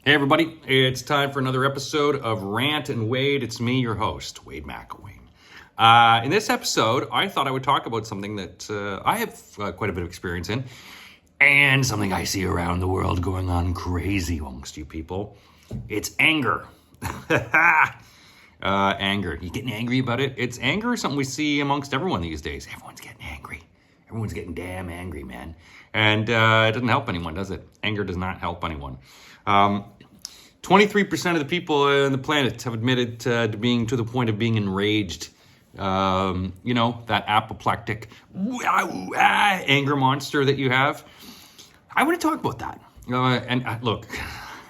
Hey everybody, it's time for another episode of Rant and Wade. It's me, your host, Wade McElwain. In this episode, I thought I would talk about something that I have quite a bit of experience in, and something I see around the world going on crazy amongst you people. It's anger. Anger. You getting angry about it? It's anger is something we see amongst everyone these days. Everyone's getting angry. Everyone's getting damn angry, man. And it doesn't help anyone, does it? Anger does not help anyone. 23% of the people on the planet have admitted to being to the point of being enraged. That apoplectic anger monster that you have. I want to talk about that. Look,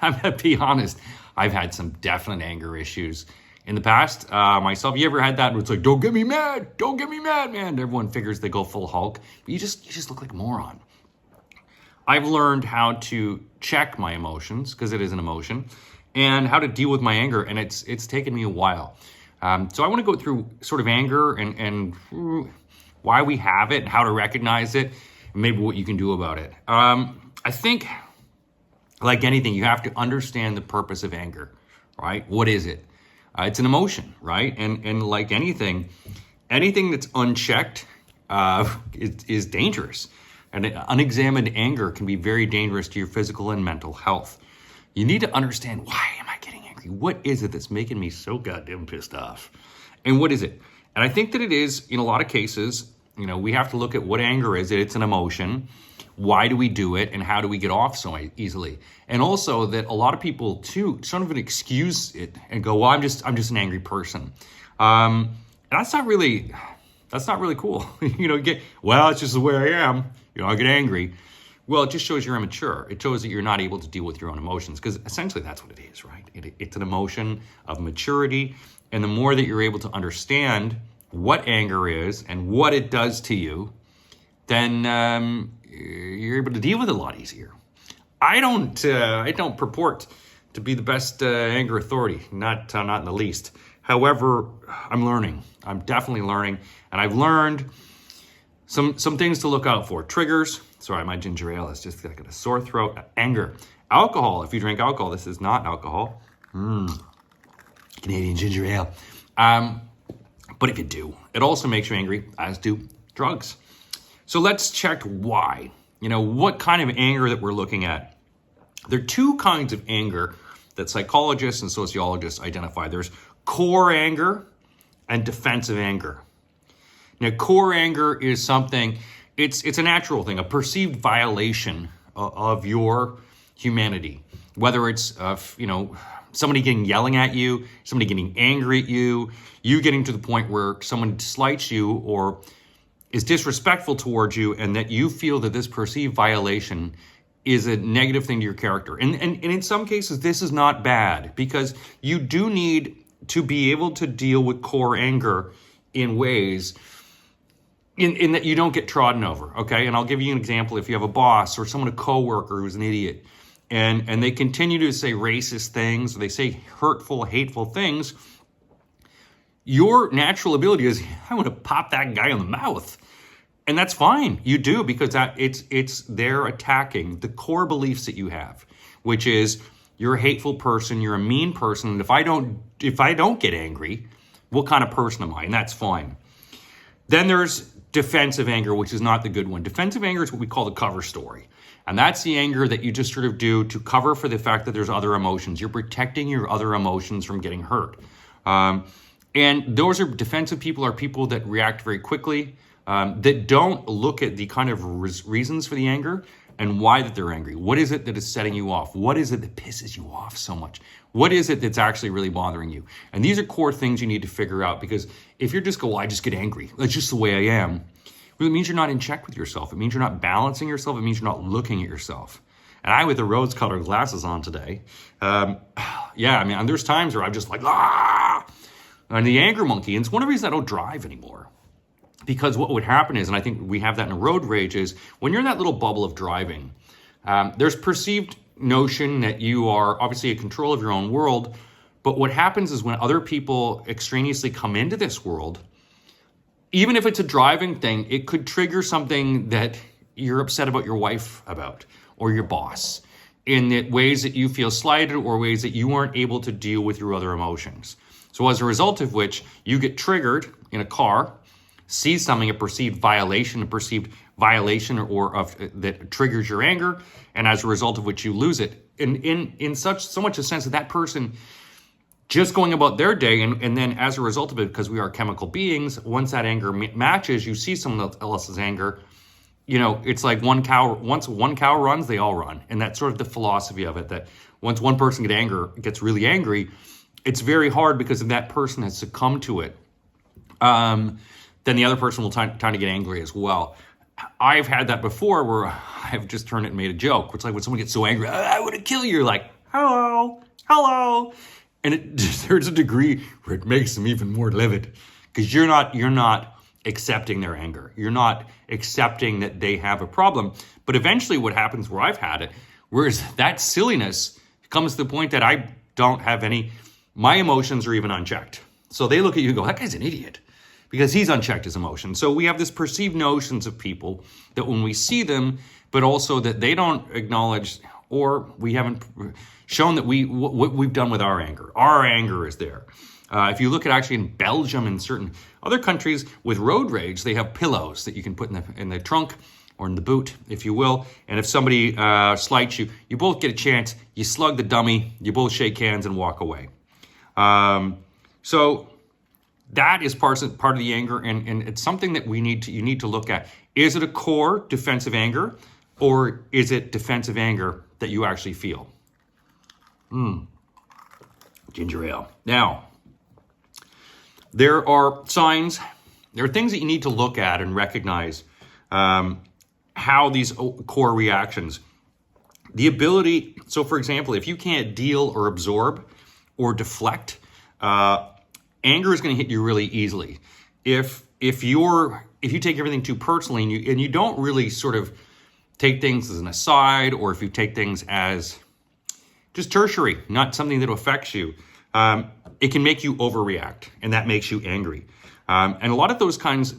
I'm going to be honest. I've had some definite anger issues in the past myself. You ever had that where it's like, don't get me mad, man? Everyone figures they go full Hulk, but you just look like a moron. I've learned how to check my emotions, because it is an emotion, and how to deal with my anger, and it's taken me a while. So I want to go through sort of anger and why we have it, and how to recognize it, and maybe what you can do about it. I think, like anything, you have to understand the purpose of anger, right? What is it? It's an emotion, right? And like anything that's unchecked is dangerous. And unexamined anger can be very dangerous to your physical and mental health. You need to understand, why am I getting angry? What is it that's making me so goddamn pissed off? And what is it? And I think that it is, in a lot of cases, we have to look at what anger is. It's an emotion. Why do we do it? And how do we get off so easily? And also that a lot of people, too, sort of excuse it and go, well, I'm just an angry person. And that's not really cool. It's just the way I am. I get angry. Well, it just shows you're immature. It shows that you're not able to deal with your own emotions, because essentially that's what it is, right? It's an emotion of maturity. And the more that you're able to understand what anger is and what it does to you, then you're able to deal with it a lot easier. I don't purport to be the best anger authority, not in the least. However, I'm learning. I'm definitely learning, and I've learned some things to look out for. Triggers. Sorry, my ginger ale is just like a sore throat. Anger. Alcohol. If you drink alcohol, this is not alcohol. Canadian ginger ale. But if you do, it also makes you angry, as do drugs. So let's check why. What kind of anger that we're looking at. There are two kinds of anger that psychologists and sociologists identify. There's core anger and defensive anger. Now, core anger is something, it's a natural thing, a perceived violation of your humanity. Whether it's, somebody yelling at you, somebody getting angry at you, you getting to the point where someone slights you or is disrespectful towards you, and that you feel that this perceived violation is a negative thing to your character. And in some cases, this is not bad, because you do need to be able to deal with core anger in ways in that you don't get trodden over, okay? And I'll give you an example. If you have a boss or a coworker who's an idiot, and they continue to say racist things, or they say hurtful, hateful things, your natural ability is, I want to pop that guy in the mouth. And that's fine. You do, because they're attacking the core beliefs that you have, which is you're a hateful person, you're a mean person, and if I don't get angry, what kind of person am I? And that's fine. Then there's defensive anger, which is not the good one. Defensive anger is what we call the cover story. And that's the anger that you just sort of do to cover for the fact that there's other emotions. You're protecting your other emotions from getting hurt. And those are defensive people, are people that react very quickly, that don't look at the kind of reasons for the anger and why that they're angry. What is it that is setting you off? What is it that pisses you off so much? What is it that's actually really bothering you? And these are core things you need to figure out, because if you're just I just get angry, that's just the way I am, well, it means you're not in check with yourself. It means you're not balancing yourself. It means you're not looking at yourself. And I, with the rose-colored glasses on today, there's times where I'm just like, and the anger monkey. And it's one of the reasons I don't drive anymore. Because what would happen is, and I think we have that in road rage, is when you're in that little bubble of driving, there's perceived notion that you are obviously in control of your own world. But what happens is when other people extraneously come into this world, even if it's a driving thing, it could trigger something that you're upset about your wife about, or your boss. in the ways that you feel slighted or ways that you aren't able to deal with your other emotions. So as a result of which, you get triggered in a car, see something, a perceived violation, or of that triggers your anger, and as a result of which you lose it. In so much a sense that person just going about their day, and then as a result of it, because we are chemical beings, once that anger matches, you see someone else's anger, it's like once one cow runs, they all run. And that's sort of the philosophy of it, that once one person gets really angry, it's very hard because if that person has succumbed to it, then the other person will time to get angry as well. I've had that before where I've just turned it and made a joke. It's like when someone gets so angry, I want to kill you. You're like, hello. And there's a degree where it makes them even more livid because you're not accepting their anger. You're not accepting that they have a problem. But eventually what happens where I've had it, whereas that silliness comes to the point that I don't have my emotions are even unchecked. So they look at you and go, that guy's an idiot because he's unchecked his emotions. So we have this perceived notions of people that when we see them, but also that they don't acknowledge, or we haven't shown that what we've done with our anger. Our anger is there. If you look at actually in Belgium and certain other countries with road rage, they have pillows that you can put in the trunk or in the boot, if you will. And if somebody slights you, you both get a chance. You slug the dummy, you both shake hands and walk away. So that is part of the anger, and it's something that you need to look at. Is it a core defensive anger, or is it defensive anger that you actually feel? Ginger ale. Now, there are signs, there are things that you need to look at and recognize how these core reactions, the ability, so for example, if you can't deal or absorb or deflect, anger is going to hit you really easily. If you take everything too personally and you don't really sort of take things as an aside, or if you take things as just tertiary, not something that affects you, it can make you overreact, and that makes you angry. And a lot of those kinds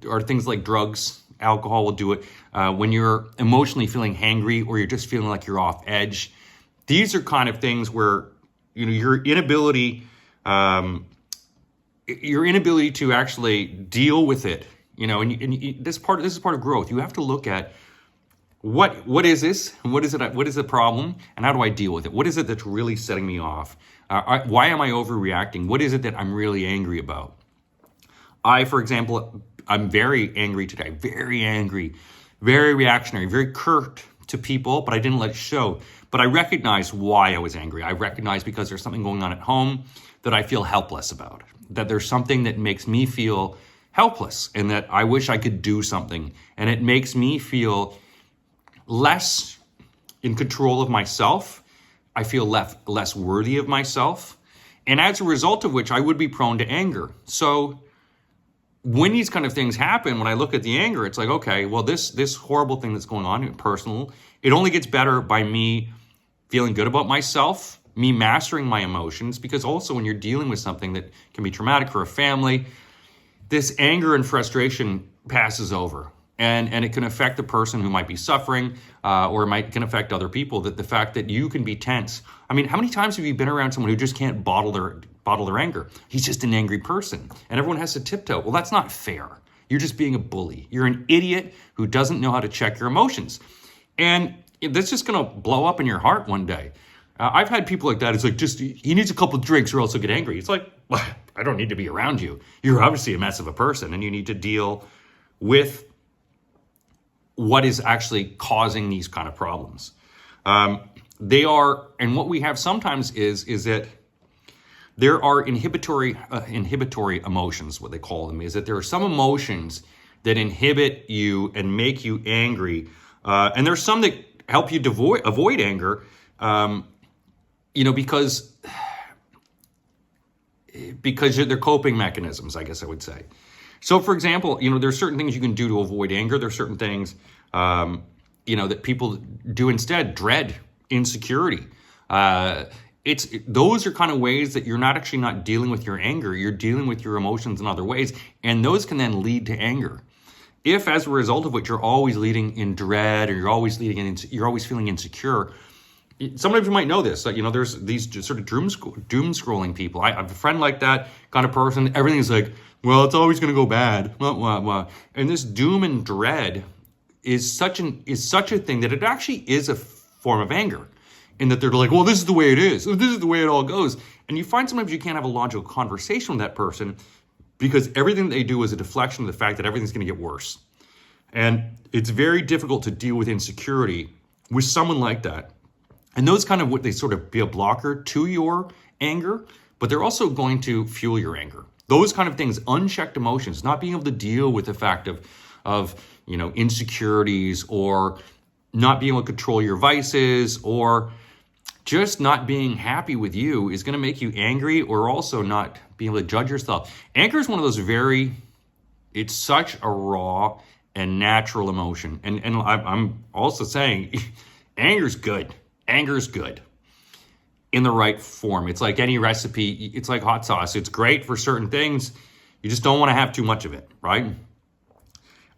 are things like drugs, alcohol will do it. When you're emotionally feeling hangry, or you're just feeling like you're off edge, these are kind of things where your inability to actually deal with it, and this is part of growth. You have to look at what is this, and what is the problem, and how do I deal with it? What is it that's really setting me off? Why am I overreacting? What is it that I'm really angry about? For example, I'm very angry today, very angry, very reactionary, very curt to people, but I didn't let it show. But I recognized why I was angry. I recognized because there's something going on at home that I feel helpless about, that there's something that makes me feel helpless, and that I wish I could do something. And it makes me feel less in control of myself. I feel less worthy of myself. And as a result of which, I would be prone to anger. So when these kind of things happen, when I look at the anger, it's like, okay, well, this horrible thing that's going on, personal, it only gets better by me feeling good about myself, me mastering my emotions, because also when you're dealing with something that can be traumatic for a family, this anger and frustration passes over. And it can affect the person who might be suffering, or can affect other people. That the fact that you can be tense. I mean, how many times have you been around someone who just can't bottle their anger? He's just an angry person, and everyone has to tiptoe. Well, that's not fair. You're just being a bully. You're an idiot who doesn't know how to check your emotions, and that's just going to blow up in your heart one day. I've had people like that. It's like, he needs a couple of drinks or else he'll get angry. It's like, well, I don't need to be around you. You're obviously a mess of a person, and you need to deal with what is actually causing these kind of problems. They are, and what we have sometimes is that there are inhibitory emotions, what they call them, is that there are some emotions that inhibit you and make you angry. And there's some that help you avoid anger, because they're coping mechanisms, I guess I would say. So, for example, there's certain things you can do to avoid anger. There's certain things, that people do instead. Dread, insecurity. Those are kind of ways that you're not dealing with your anger. You're dealing with your emotions in other ways, and those can then lead to anger. If, as a result of which, you're always leading in dread, or you're always feeling insecure, sometimes you might know this, like, there's these just sort of doom scrolling people. I have a friend like that kind of person. Everything's like, well, it's always going to go bad. Blah, blah, blah. And this doom and dread is such a thing that it actually is a form of anger, in that they're like, well, this is the way it is. This is the way it all goes. And you find sometimes you can't have a logical conversation with that person because everything they do is a deflection of the fact that everything's going to get worse. And it's very difficult to deal with insecurity with someone like that. And those kind of what they sort of be a blocker to your anger, but they're also going to fuel your anger. Those kind of things, unchecked emotions, not being able to deal with the fact of insecurities, or not being able to control your vices, or just not being happy with you, is going to make you angry, or also not being able to judge yourself. Anger is one of those it's such a raw and natural emotion. And I'm also saying anger's good. Anger is good in the right form. It's like any recipe. It's like hot sauce. It's great for certain things. You just don't want to have too much of it, right?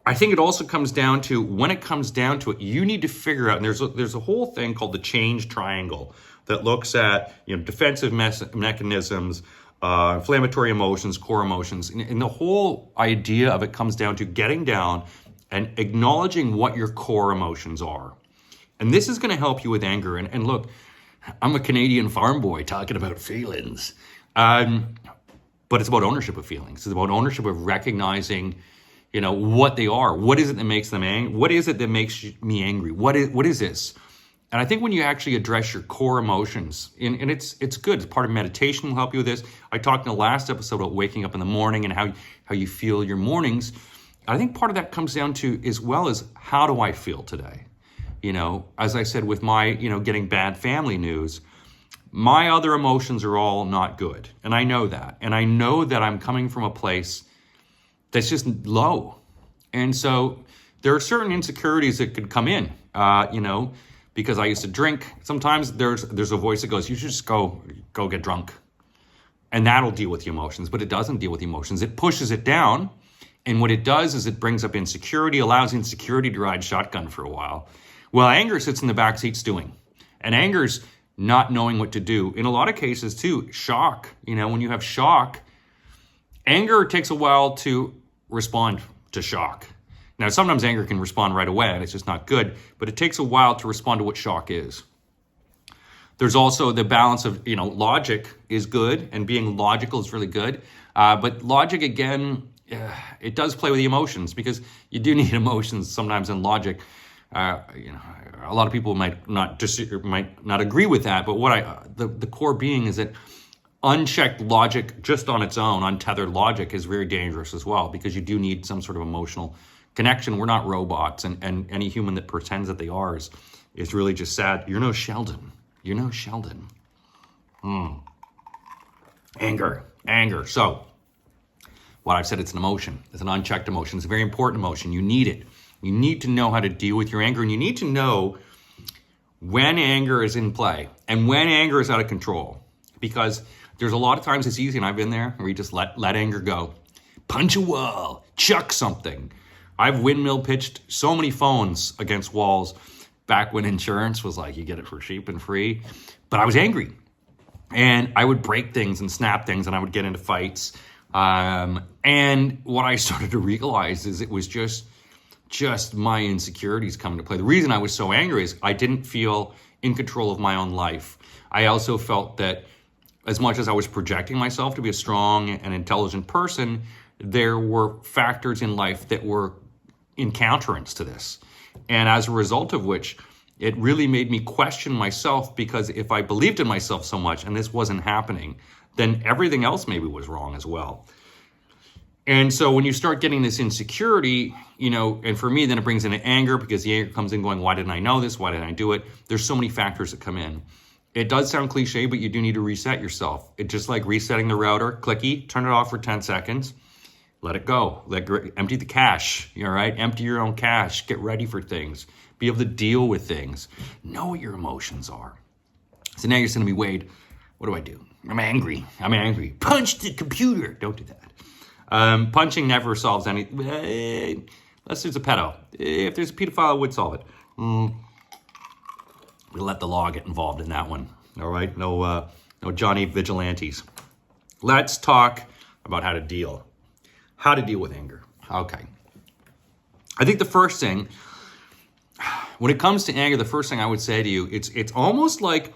I think it also comes down to, when it comes down to it, you need to figure out, and there's a whole thing called the change triangle that looks at defensive mechanisms, inflammatory emotions, core emotions. And the whole idea of it comes down to getting down and acknowledging what your core emotions are. And this is going to help you with anger. And look, I'm a Canadian farm boy talking about feelings. But it's about ownership of feelings. It's about ownership of recognizing, what they are. What is it that makes them angry? What is it that makes me angry? What is this? And I think when you actually address your core emotions, and it's good. It's part of meditation will help you with this. I talked in the last episode about waking up in the morning and how you feel your mornings. I think part of that comes down to, as well as, how do I feel today? As I said, with my, getting bad family news, my other emotions are all not good. And I know that. And I know that I'm coming from a place that's just low. And so there are certain insecurities that could come in, because I used to drink. Sometimes there's a voice that goes, you should just go get drunk. And that'll deal with the emotions, but it doesn't deal with the emotions. It pushes it down. And what it does is it brings up insecurity, allows insecurity to ride shotgun for a while. Well, anger sits in the backseat stewing. And anger's not knowing what to do. In a lot of cases, too, shock. When you have shock, anger takes a while to respond to shock. Now, sometimes anger can respond right away, and it's just not good. But it takes a while to respond to what shock is. There's also the balance of, logic is good, and being logical is really good. But logic, again, it does play with the emotions, because you do need emotions sometimes in logic. A lot of people might not agree with that, but the core being is that unchecked logic just on its own, untethered logic, is very dangerous as well, because you do need some sort of emotional connection. We're not robots, and any human that pretends that they are is really just sad. You're no Sheldon. Anger. So what I've said, it's an emotion. It's an unchecked emotion. It's a very important emotion. You need it. You need to know how to deal with your anger, and you need to know when anger is in play and when anger is out of control. Because there's a lot of times it's easy, and I've been there, where you just let anger go. Punch a wall, chuck something. I've windmill pitched so many phones against walls back when insurance was like, you get it for cheap and free. But I was angry, and I would break things and snap things, and I would get into fights. And what I started to realize is it was just my insecurities coming to play. The reason I was so angry is I didn't feel in control of my own life. I also felt that as much as I was projecting myself to be a strong and intelligent person, there were factors in life that were in counterance to this. And as a result of which, it really made me question myself, because if I believed in myself so much and this wasn't happening, then everything else maybe was wrong as well. And so when you start getting this insecurity, and for me, then it brings in anger, because the anger comes in going, why didn't I know this? Why didn't I do it? There's so many factors that come in. It does sound cliche, but you do need to reset yourself. It's just like resetting the router. Clicky, turn it off for 10 seconds. Let it go. Empty the cache, all right? Empty your own cache. Get ready for things. Be able to deal with things. Know what your emotions are. So now you're saying to me, Wade, what do I do? I'm angry. Punch the computer. Don't do that. Punching never solves anything. Unless there's a pedo. If there's a pedophile, it would solve it. We'll let the law get involved in that one. All right, no Johnny Vigilantes. Let's talk about how to deal with anger. Okay. I think the first thing, when it comes to anger, the first thing I would say to you, it's almost like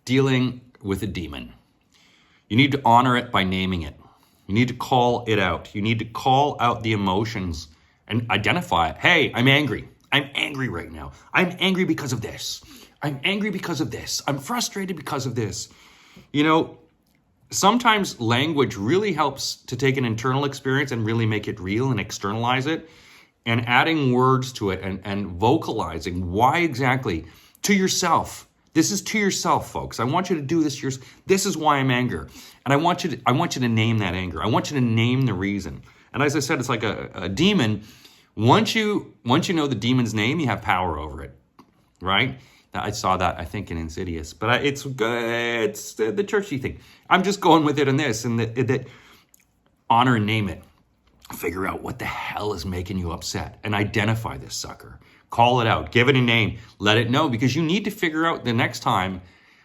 dealing with a demon. You need to honor it by naming it. You need to call it out. You need to call out the emotions and identify it. Hey, I'm angry. I'm angry right now. I'm angry because of this. I'm angry because of this. I'm frustrated because of this. You know, sometimes language really helps to take an internal experience and really make it real and externalize it. And adding words to it and vocalizing why exactly to yourself. This is to yourself, folks. I want you to do this. This is why I'm angry. And I want you to name that anger. I want you to name the reason. And as I said, it's like a demon. Once you know the demon's name, you have power over it, right? Now, I saw that, I think, in Insidious. But it's the churchy thing. I'm just going with it in this. And that honor and name it. Figure out what the hell is making you upset and identify this sucker. Call it out. Give it a name. Let it know, because you need to figure out the next time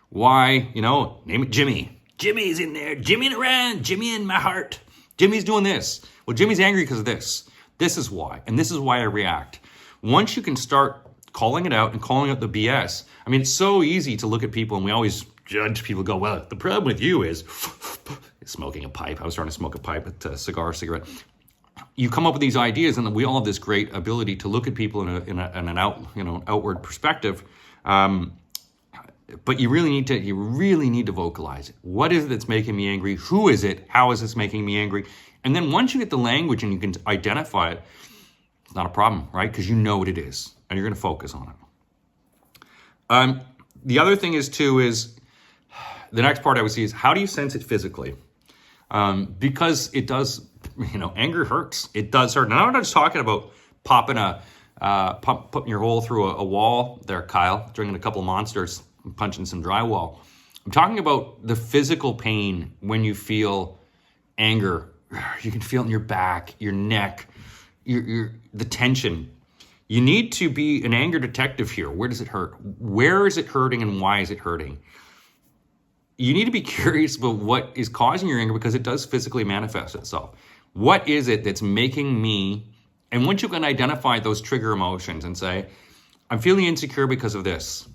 why, name it Jimmy. Jimmy's in there. Jimmy and around. Jimmy in my heart. Jimmy's doing this. Well, Jimmy's angry because of this. This is why. And this is why I react. Once you can start calling it out and calling out the BS, I mean, it's so easy to look at people and we always judge people, go, well, the problem with you is smoking a pipe. I was trying to smoke a pipe, a cigarette. You come up with these ideas, and we all have this great ability to look at people in an outward perspective. But you really need to vocalize it. What is it that's making me angry? Who is it? How is this making me angry? And then once you get the language and you can identify it, it's not a problem, right? Because you know what it is, and you're going to focus on it. The other thing is the next part I would see is, how do you sense it physically? Because it does. Anger hurts. It does hurt. Now, I'm not just talking about putting your hole through a wall there, Kyle, drinking a couple of Monsters, and punching some drywall. I'm talking about the physical pain when you feel anger. You can feel it in your back, your neck, the tension. You need to be an anger detective here. Where does it hurt? Where is it hurting, and why is it hurting? You need to be curious about what is causing your anger, because it does physically manifest itself. What is it that's making me, and once you can identify those trigger emotions and say, I'm feeling insecure because of this.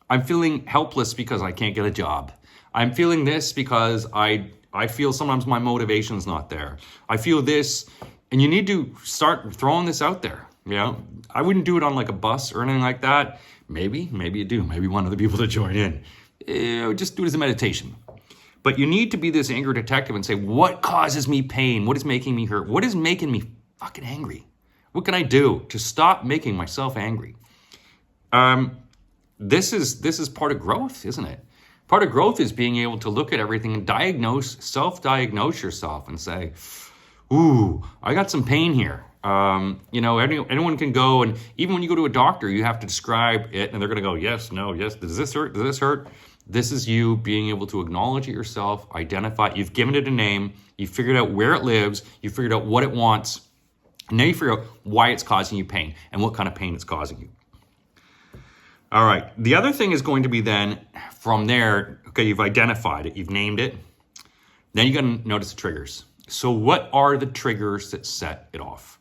I'm feeling helpless because I can't get a job. I'm feeling this because I feel sometimes my motivation's not there. I feel this, and you need to start throwing this out there. I wouldn't do it on like a bus or anything like that. Maybe you do. Maybe one of the people to join in. Just do it as a meditation. But you need to be this anger detective and say, what causes me pain? What is making me hurt? What is making me fucking angry? What can I do to stop making myself angry? This is part of growth, isn't it? Part of growth is being able to look at everything and self-diagnose yourself and say, ooh, I got some pain here. Anyone can go, and even when you go to a doctor, you have to describe it, and they're going to go, yes, no, yes, does this hurt? Does this hurt? This is you being able to acknowledge it yourself, identify it. You've given it a name. You figured out where it lives. You figured out what it wants. And now you figure out why it's causing you pain and what kind of pain it's causing you. All right. The other thing is going to be then from there, okay, you've identified it. You've named it. Then you got to notice the triggers. So what are the triggers that set it off?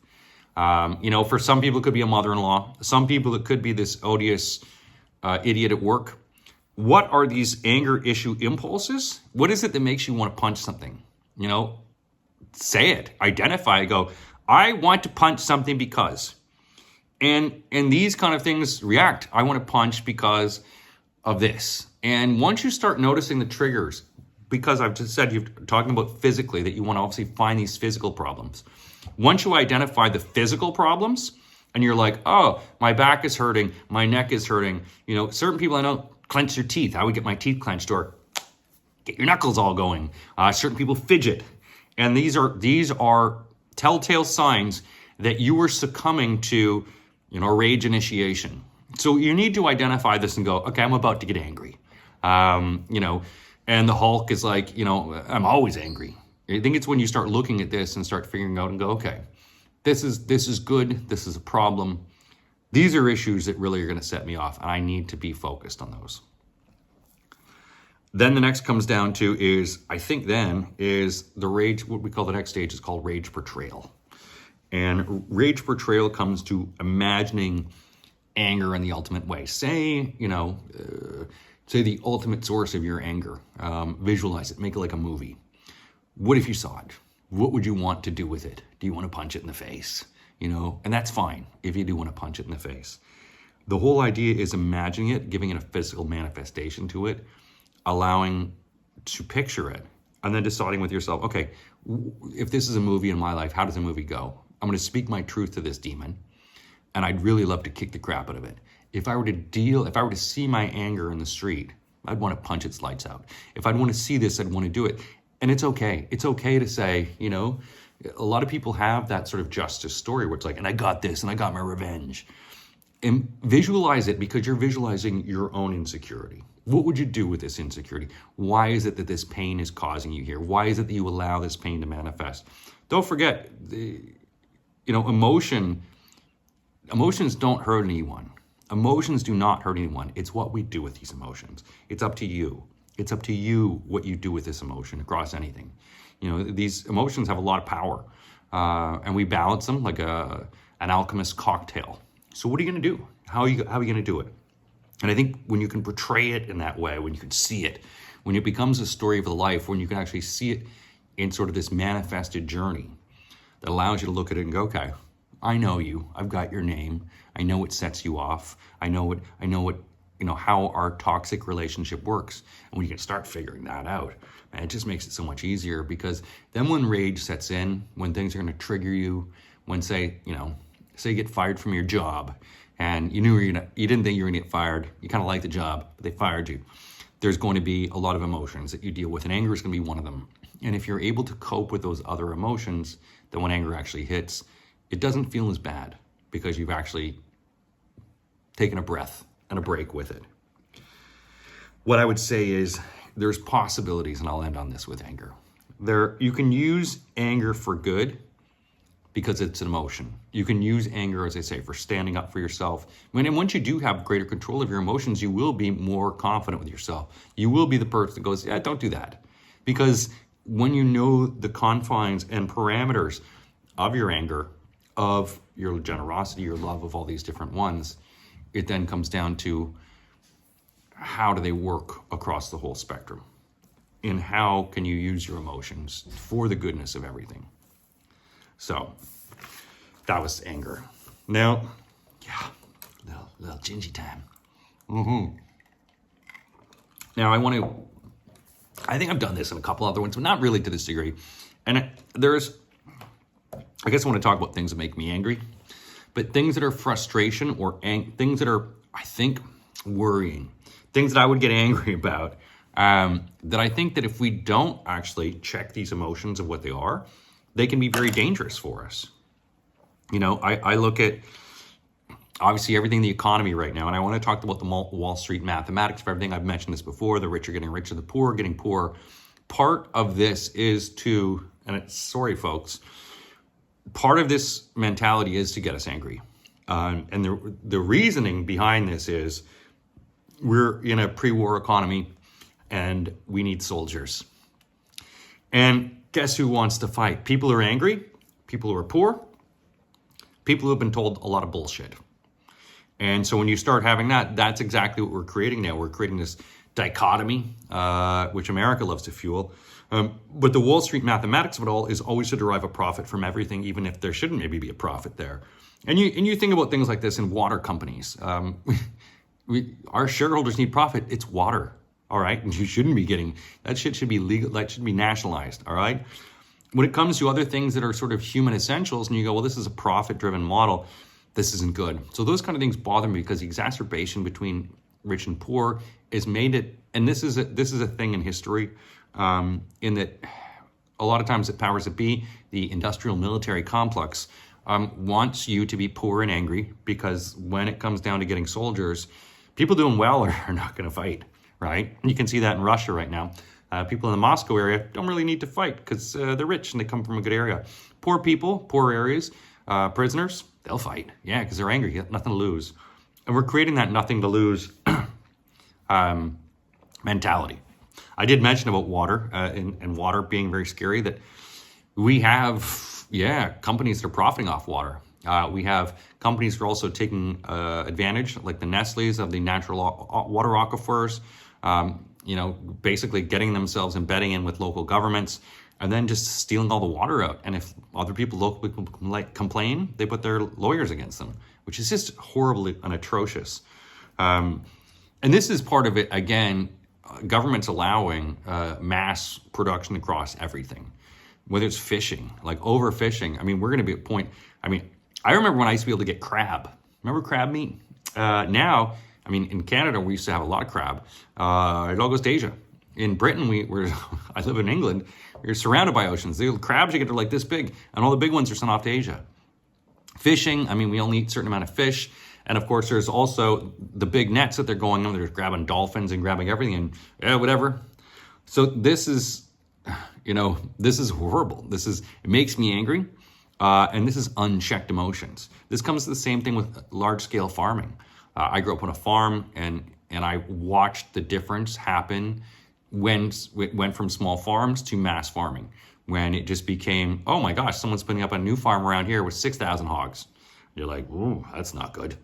For some people, it could be a mother-in-law. Some people, it could be this odious idiot at work. What are these anger issue impulses? What is it that makes you want to punch something? Say it, identify it, go, I want to punch something because. And these kind of things react. I want to punch because of this. And once you start noticing the triggers, because I've just said, you're talking about physically, that you want to obviously find these physical problems. Once you identify the physical problems, and you're like, oh, my back is hurting, my neck is hurting. Certain people I know clench their teeth. I would get my teeth clenched, or get your knuckles all going. Certain people fidget. And these are telltale signs that you are succumbing to, rage initiation. So you need to identify this and go, okay, I'm about to get angry. And the Hulk is like, I'm always angry. I think it's when you start looking at this and start figuring out and go, okay, this is good. This is a problem. These are issues that really are going to set me off, and I need to be focused on those. Then the next comes down to is the rage. What we call the next stage is called rage portrayal. And rage portrayal comes to imagining anger in the ultimate way. Say the ultimate source of your anger. Visualize it, make it like a movie. What if you saw it? What would you want to do with it? Do you want to punch it in the face? And that's fine if you do want to punch it in the face. The whole idea is imagining it, giving it a physical manifestation to it, allowing to picture it, and then deciding with yourself, okay, if this is a movie in my life, how does the movie go? I'm going to speak my truth to this demon, and I'd really love to kick the crap out of it. If I were to see my anger in the street, I'd want to punch its lights out. If I'd want to see this, I'd want to do it. And it's okay. It's okay to say, a lot of people have that sort of justice story where it's like, and I got this, and I got my revenge. And visualize it, because you're visualizing your own insecurity. What would you do with this insecurity? Why is it that this pain is causing you here? Why is it that you allow this pain to manifest? Don't forget, emotions don't hurt anyone. Emotions do not hurt anyone. It's what we do with these emotions. It's up to you. It's up to you what you do with this emotion across anything. These emotions have a lot of power, and we balance them like an alchemist cocktail. So what are you going to do? How are you going to do it? And I think when you can portray it in that way, when you can see it, when it becomes a story of a life, when you can actually see it in sort of this manifested journey that allows you to look at it and go, okay, I know you. I've got your name. I know what sets you off. I know how our toxic relationship works. And when you can start figuring that out, man, it just makes it so much easier, because then when rage sets in, when things are going to trigger you, when say you get fired from your job, and you didn't think you were gonna get fired, you kind of like the job, but they fired you. There's going to be a lot of emotions that you deal with, and anger is going to be one of them. And if you're able to cope with those other emotions, then when anger actually hits, it doesn't feel as bad, because you've actually taken a breath and a break with it. What I would say is there's possibilities, and I'll end on this with anger. You can use anger for good, because it's an emotion. You can use anger, as I say, for standing up for yourself. And once you do have greater control of your emotions, you will be more confident with yourself. You will be the person that goes, yeah, don't do that. Because when you know the confines and parameters of your anger, of your generosity, your love of all these different ones, it then comes down to how do they work across the whole spectrum? And how can you use your emotions for the goodness of everything? So that was anger. Now, little gingy time. Now I think I've done this in a couple other ones, but not really to this degree. And I guess I want to talk about things that make me angry, but things that are frustration or things that are, I think, worrying, things that I would get angry about, that I think that if we don't actually check these emotions of what they are, they can be very dangerous for us. I look at, obviously, everything in the economy right now, and I want to talk about the Wall Street mathematics of everything. I've mentioned this before, the rich are getting richer, the poor are getting poorer. Part of this is sorry, folks, part of this mentality is to get us angry. And the reasoning behind this is we're in a pre-war economy, and we need soldiers. And guess who wants to fight? People who are angry, people who are poor, people who have been told a lot of bullshit. And so when you start having that's exactly what we're creating now. We're creating this dichotomy, which America loves to fuel. But the Wall Street mathematics of it all is always to derive a profit from everything, even if there shouldn't maybe be a profit there. And you think about things like this in water companies. Our shareholders need profit. It's water. All right, and you shouldn't be getting, that shit should be legal, that should be nationalized, all right? When it comes to other things that are sort of human essentials, and you go, well, this is a profit-driven model, this isn't good. So those kind of things bother me, because the exacerbation between rich and poor has made it, and this is a thing in history, in that a lot of times the powers that be, the industrial military complex, wants you to be poor and angry, because when it comes down to getting soldiers, people doing well are not going to fight. Right? You can see that in Russia right now. People in the Moscow area don't really need to fight, because they're rich and they come from a good area. Poor people, poor areas, prisoners, they'll fight. Yeah, because they're angry, got nothing to lose. And we're creating that nothing to lose mentality. I did mention about water and water being very scary, that we have, companies that are profiting off water. We have companies that are also taking advantage, like the Nestle's of the natural water aquifers, basically getting themselves embedding in with local governments and then just stealing all the water out. And if other people locally complain, they put their lawyers against them, which is just horribly and atrocious. And this is part of it, again, governments allowing mass production across everything, whether it's fishing, like overfishing. I mean, we're going to be at a point. I mean, I remember when I used to be able to get crab. Remember crab meat? Now, I mean, in Canada, we used to have a lot of crab. It all goes to Asia. In Britain, I live in England, we're surrounded by oceans. The crabs you get are like this big, and all the big ones are sent off to Asia. Fishing, I mean, we only eat a certain amount of fish. And of course, there's also the big nets that they're going on. They're grabbing dolphins and grabbing everything and whatever. So this is, this is horrible. It makes me angry. And this is unchecked emotions. This comes to the same thing with large scale farming. I grew up on a farm and I watched the difference happen when it went from small farms to mass farming, when it just became, oh my gosh, someone's putting up a new farm around here with 6,000 hogs. You're like, ooh, that's not good.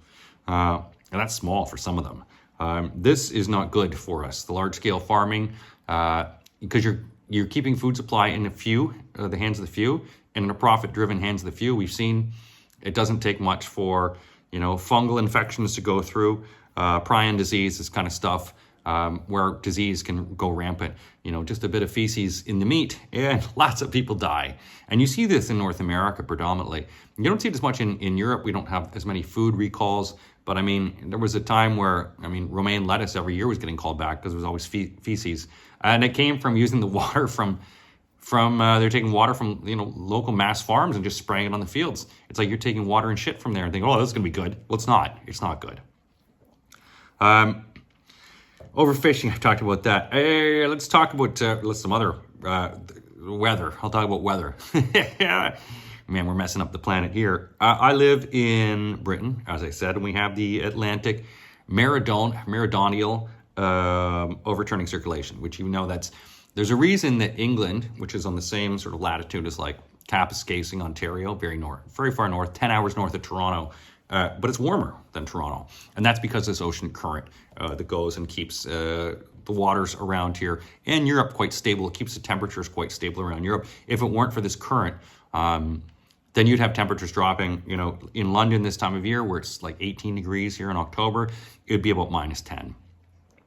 And that's small for some of them. This is not good for us. The large scale farming, because you're keeping food supply in the hands of the few, and in a profit driven hands of the few. We've seen it doesn't take much for, fungal infections to go through, prion disease, this kind of stuff, where disease can go rampant. Just a bit of feces in the meat and lots of people die. And you see this in North America predominantly. You don't see it as much in Europe. We don't have as many food recalls. But I mean, there was a time where, romaine lettuce every year was getting called back because there was always feces. And it came from using the water from they're taking water from, local mass farms and just spraying it on the fields. It's like you're taking water and shit from there and thinking, oh, this is going to be good. Well, it's not. It's not good. Overfishing, I've talked about that. Hey, let's talk about some other weather. I'll talk about weather. Man, we're messing up the planet here. I live in Britain, as I said, and we have the Atlantic meridional overturning circulation, which there's a reason that England, which is on the same sort of latitude as like Kapuskasing, Ontario, very far north, 10 hours north of Toronto, but it's warmer than Toronto. And that's because this ocean current that goes and keeps the waters around here and Europe quite stable. It keeps the temperatures quite stable around Europe. If it weren't for this current, then you'd have temperatures dropping, in London this time of year where it's like 18 degrees here in October, it would be about -10.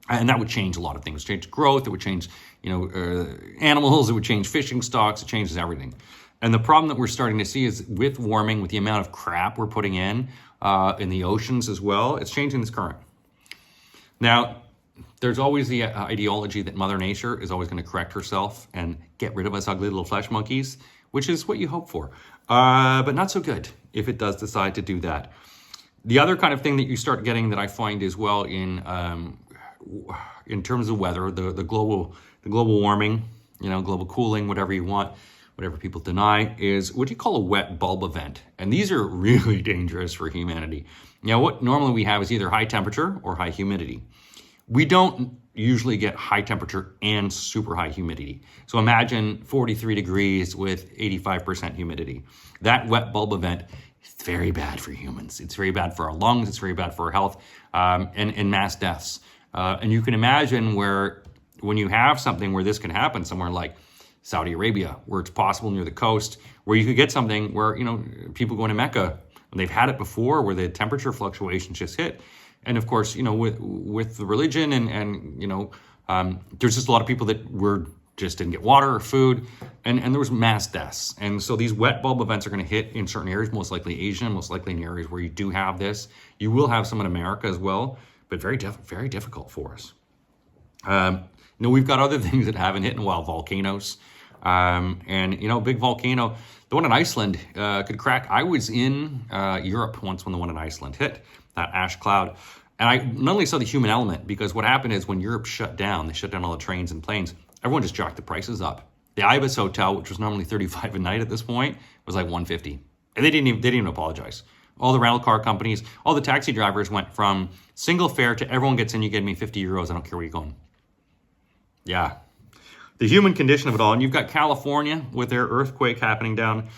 And that would change a lot of things. Change growth, it would change, animals, it would change fishing stocks, it changes everything. And the problem that we're starting to see is with warming, with the amount of crap we're putting in the oceans as well, it's changing this current. Now, there's always the ideology that Mother Nature is always going to correct herself and get rid of us ugly little flesh monkeys, which is what you hope for. But not so good if it does decide to do that. The other kind of thing that you start getting that I find as well in terms of weather, the global warming, global cooling, whatever you want, whatever people deny, is what you call a wet bulb event. And these are really dangerous for humanity. Now, what normally we have is either high temperature or high humidity. We don't usually get high temperature and super high humidity. So imagine 43 degrees with 85% humidity. That wet bulb event is very bad for humans. It's very bad for our lungs. It's very bad for our health, and mass deaths. And you can imagine when you have something where this can happen, somewhere like Saudi Arabia, where it's possible near the coast, where you could get something where, people going to Mecca, and they've had it before, where the temperature fluctuations just hit. And of course, with the religion and there's just a lot of people that just didn't get water or food, and there was mass deaths. And so these wet bulb events are going to hit in certain areas, most likely Asia, most likely in areas where you do have this. You will have some in America as well, but very difficult for us. We've got other things that haven't hit in a while, volcanoes. Big volcano, the one in Iceland could crack. I was in Europe once when the one in Iceland hit, that ash cloud. And I not only saw the human element, because what happened is when Europe shut down, they shut down all the trains and planes, everyone just jacked the prices up. The Ibis Hotel, which was normally $35 a night at this point, was like $150. And they didn't even apologize. All the rental car companies, all the taxi drivers went from single fare to everyone gets in, you give me 50 euros, I don't care where you're going. Yeah. The human condition of it all. And you've got California with their earthquake happening down.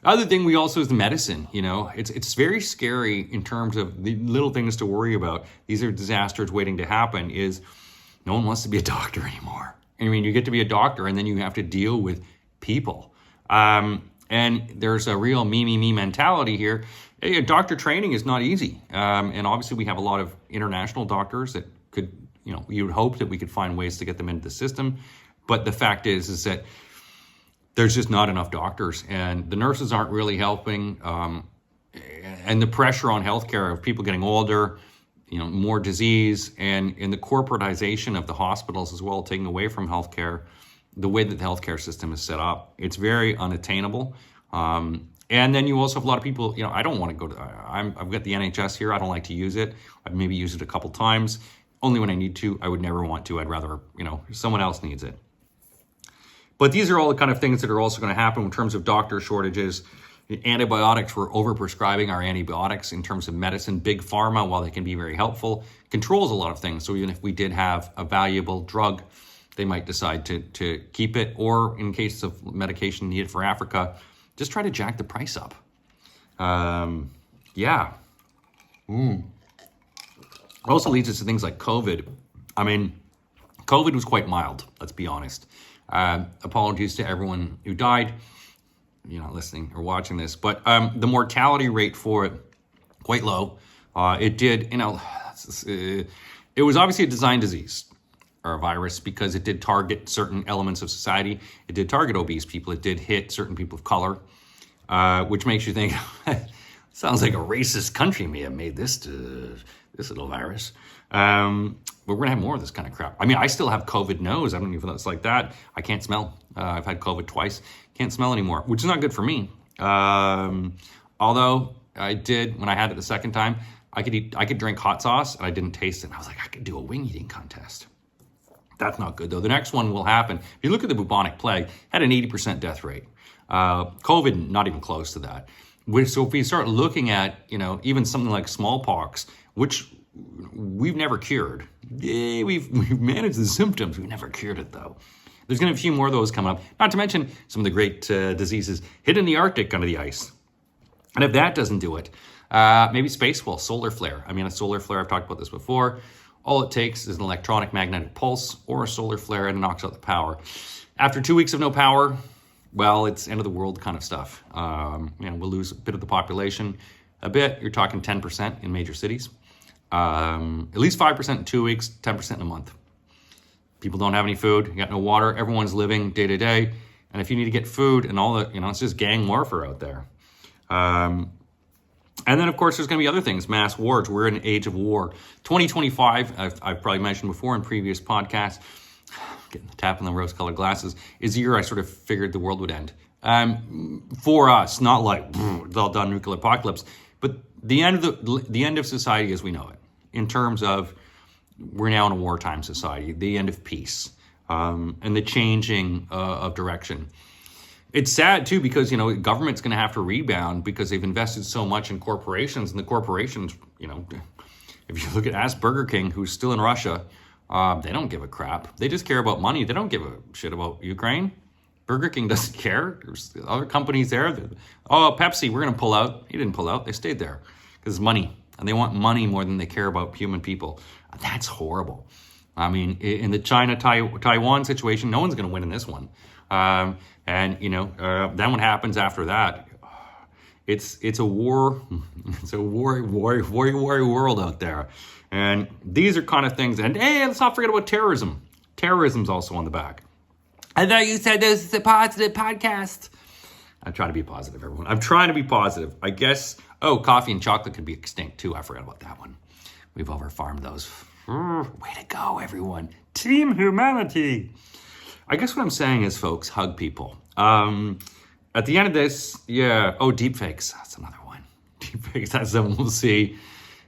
Other thing we also is the medicine, it's very scary in terms of the little things to worry about. These are disasters waiting to happen. Is no one wants to be a doctor anymore. I mean, you get to be a doctor and then you have to deal with people. And there's a real me mentality here. Hey, doctor training is not easy. And obviously we have a lot of international doctors that could, you would hope that we could find ways to get them into the system. But the fact is that there's just not enough doctors, and the nurses aren't really helping. And the pressure on healthcare of people getting older, more disease, and in the corporatization of the hospitals as well, taking away from healthcare, the way that the healthcare system is set up, it's very unattainable. And then you also have a lot of people, I don't want to go to, I've got the NHS here. I don't like to use it. I've maybe used it a couple times, only when I need to. I would never want to. I'd rather, someone else needs it. But these are all the kind of things that are also going to happen in terms of doctor shortages. Antibiotics, we're overprescribing our antibiotics in terms of medicine. Big pharma, while they can be very helpful, controls a lot of things. So even if we did have a valuable drug, they might decide to keep it, or in case of medication needed for Africa, just try to jack the price up. Yeah. It also leads us to things like COVID. I mean, COVID was quite mild, let's be honest. Apologies to everyone who died, listening or watching this, but the mortality rate for it, quite low. It did, it was obviously a design disease or a virus because it did target certain elements of society. It did target obese people. It did hit certain people of color, which makes you think, sounds like a racist country may have made this little virus. But we're gonna have more of this kind of crap. I mean, I still have COVID nose. I don't even know if it's like that. I can't smell. I've had COVID twice. Can't smell anymore, which is not good for me. Although I did, when I had it the second time, I could drink hot sauce and I didn't taste it. And I was like, I could do a wing eating contest. That's not good though. The next one will happen. If you look at the bubonic plague, had an 80% death rate. COVID, not even close to that. So if we start looking at, even something like smallpox, which we've never cured. We've managed the symptoms. We've never cured it though. There's going to be a few more of those coming up. Not to mention some of the great diseases hidden in the Arctic under the ice. And if that doesn't do it, maybe space will, solar flare. I mean, a solar flare, I've talked about this before. All it takes is an electronic magnetic pulse or a solar flare and it knocks out the power. After 2 weeks of no power, well, it's end of the world kind of stuff. We'll lose a bit of the population. A bit, you're talking 10% in major cities. At least 5% in 2 weeks, 10% in a month. People don't have any food, you got no water, everyone's living day to day. And if you need to get food and all the, it's just gang warfare out there. And then of course, there's gonna be other things, mass wars. We're in an age of war. 2025, I've probably mentioned before in previous podcasts, getting the tap on the rose-colored glasses, is the year I sort of figured the world would end. For us, not like, it's all done, nuclear apocalypse, but the end of society as we know it, in terms of we're now in a wartime society, the end of peace, and the changing of direction. It's sad too because government's going to have to rebound because they've invested so much in corporations, and the corporations, if you look at Burger King, who's still in Russia, they don't give a crap. They just care about money. They don't give a shit about Ukraine. Burger King doesn't care. There's other companies there. Pepsi, we're going to pull out. He didn't pull out. They stayed there because it's money. And they want money more than they care about human people. That's horrible. I mean, in the China-Taiwan situation, no one's going to win in this one. Then what happens after that? It's a war. It's a war world out there. And these are kind of things. And hey, let's not forget about terrorism. Terrorism's also on the back. I thought you said this is a positive podcast. I'm trying to be positive, everyone. I'm trying to be positive. I guess, coffee and chocolate could be extinct too. I forgot about that one. We've over-farmed those. Way to go, everyone. Team humanity. I guess what I'm saying is, folks, hug people. At the end of this, deepfakes. That's another one. Deepfakes, that's something we'll see.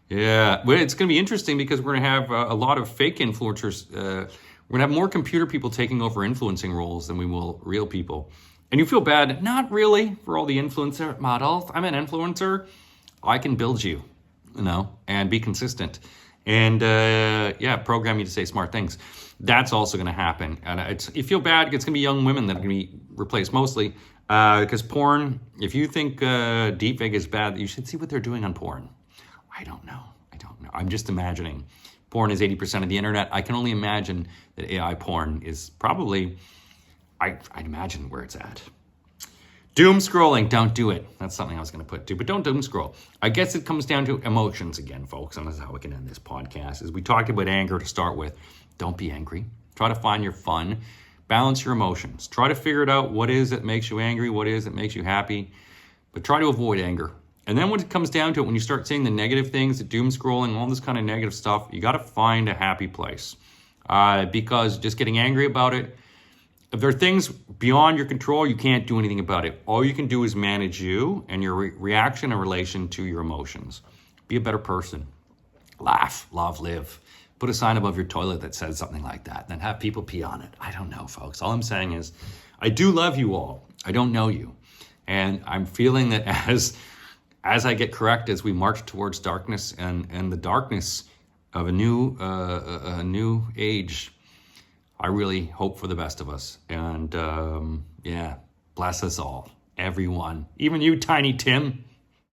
Yeah, well, it's going to be interesting because we're going to have a lot of fake influencers. We're going to have more computer people taking over influencing roles than we will real people. And you feel bad, not really, for all the influencer models. I'm an influencer. I can build you, and be consistent. And program you to say smart things. That's also going to happen. And you feel bad, it's going to be young women that are going to be replaced mostly. Because porn, if you think deepfake is bad, you should see what they're doing on porn. I don't know. I'm just imagining. Porn is 80% of the internet. I can only imagine that AI porn is probably, I'd imagine where it's at. Doom scrolling, don't do it. That's something I was going to put too, but don't doom scroll. I guess it comes down to emotions again, folks, and this is how we can end this podcast. As we talked about anger to start with, don't be angry. Try to find your fun. Balance your emotions. Try to figure it out. What is it makes you angry? What is it makes you happy? But try to avoid anger. And then when it comes down to it, when you start seeing the negative things, the doom scrolling, all this kind of negative stuff, you got to find a happy place. Because just getting angry about it, if there are things beyond your control, you can't do anything about it. All you can do is manage you and your reaction in relation to your emotions. Be a better person. Laugh, love, live. Put a sign above your toilet that says something like that. Then have people pee on it. I don't know, folks. All I'm saying is, I do love you all. I don't know you. And I'm feeling that as I get correct, as we march towards darkness and the darkness of a new age, I really hope for the best of us. And bless us all, everyone, even you, Tiny Tim.